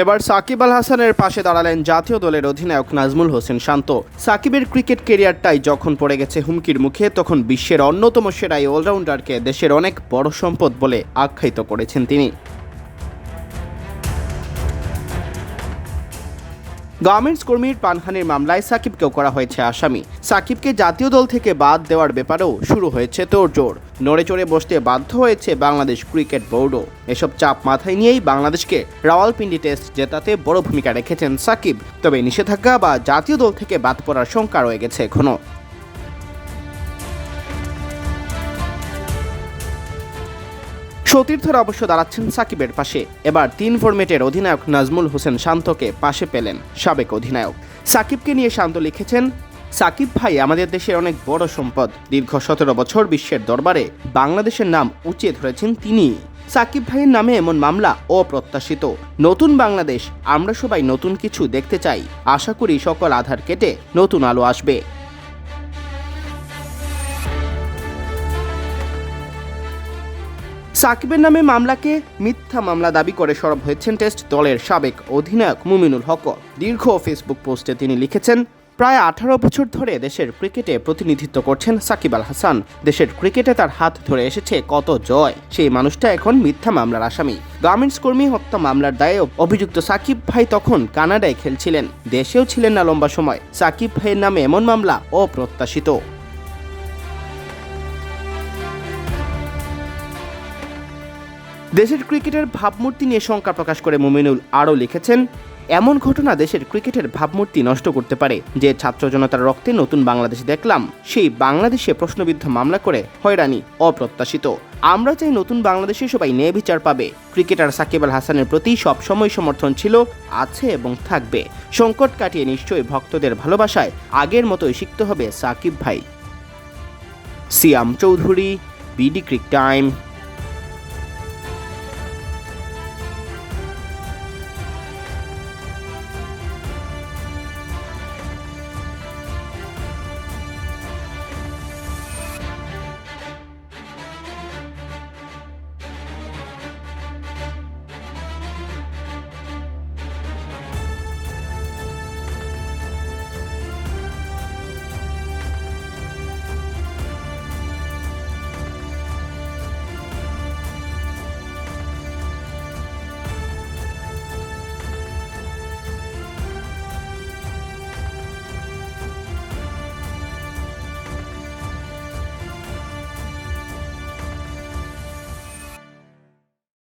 এবার সাকিব আল হাসানের পাশে দাঁড়ালেন জাতীয় দলের অধিনায়ক নাজমুল হোসেন শান্ত। সাকিবের ক্রিকেট কেরিয়ারটাই যখন পড়ে গেছে হুমকির মুখে, তখন বিশ্বের অন্যতম সেরা এই অলরাউন্ডারকে দেশের অনেক বড় সম্পদ বলে আখ্যায়িত করেছেন তিনি। গার্মেন্টস কর্মীর প্রাণহানির মামলায় সাকিবকেও করা হয়েছে আসামি। সাকিবকে জাতীয় দল থেকে বাদ দেওয়ার ব্যাপারেও শুরু হয়েছে তোড়জোড়। নড়ে চড়ে বসতে বাধ্য হয়েছে বাংলাদেশ ক্রিকেট বোর্ডও। এসব চাপ মাথায় নিয়েই বাংলাদেশকে রাওয়ালপিন্ডি টেস্ট জেতাতে বড় ভূমিকা রেখেছেন সাকিব। তবে নিষেধাজ্ঞা বা জাতীয় দল থেকে বাদ পড়ার শঙ্কা রয়ে গেছে এখনও। সতীর্থরা অবশ্য দাঁড়াচ্ছেন সাকিবের পাশে। এবার 3 ফরম্যাটের অধিনায়ক নাজমুল হোসেন শান্তকে পাশে পেলেন সাবেক অধিনায়ক। সাকিবকে নিয়ে শান্ত লিখেছেন, সাকিব ভাই আমাদের দেশের অনেক বড় সম্পদ। দীর্ঘ 17 বছর বিশ্বের দরবারে বাংলাদেশের নাম উঁচিয়ে ধরেছেন তিনি। সাকিব ভাইয়ের নামে এমন মামলা অপ্রত্যাশিত। নতুন বাংলাদেশ, আমরা সবাই নতুন কিছু দেখতে চাই। আশা করি সকল আধার কেটে নতুন আলো আসবে। সাকিবের নামে মামলাকে মিথ্যা মামলা দাবি করে সরব হয়েছেন টেস্ট দলের সাবেক অধিনায়ক মুমিনুল হক। দীর্ঘ ফেসবুক পোস্টে তিনি লিখেছেন, প্রায় 18 বছর ধরে দেশের ক্রিকেটে প্রতিনিধিত্ব করছেন সাকিব আল হাসান। দেশের ক্রিকেটে তার হাত ধরে এসেছে কত জয়। সেই মানুষটা এখন মিথ্যা মামলার আসামি। গার্মেন্টস কর্মী হত্যা মামলার দায়ে অভিযুক্ত সাকিব ভাই তখন কানাডায় খেলছিলেন, দেশেও ছিলেন না লম্বা সময়। সাকিব ভাইয়ের নামে এমন মামলা অপ্রত্যাশিত। দেশের ক্রিকেটের ভাবমূর্তি নিয়ে শঙ্কা প্রকাশ করে মুমিনুল আরও লিখেছেন, এমন ঘটনা দেশের ক্রিকেটের ভাবমূর্তি নষ্ট করতে পারে। যে ছাত্র জনতার রক্তে নতুন বাংলাদেশ দেখলাম, সেই বাংলাদেশে প্রশ্নবিদ্ধ মামলা করে হয়রানি অপ্রত্যাশিত। আমরা চাই নতুন বাংলাদেশে সবাই ন্যায় বিচার পাবে। ক্রিকেটার সাকিব আল হাসানের প্রতি সবসময় সমর্থন ছিল, আছে এবং থাকবে। সংকট কাটিয়ে নিশ্চয়ই ভক্তদের ভালোবাসায় আগের মতোই শিখতে হবে সাকিব ভাই। সিয়াম চৌধুরী, বিডি ক্রিক টাইম।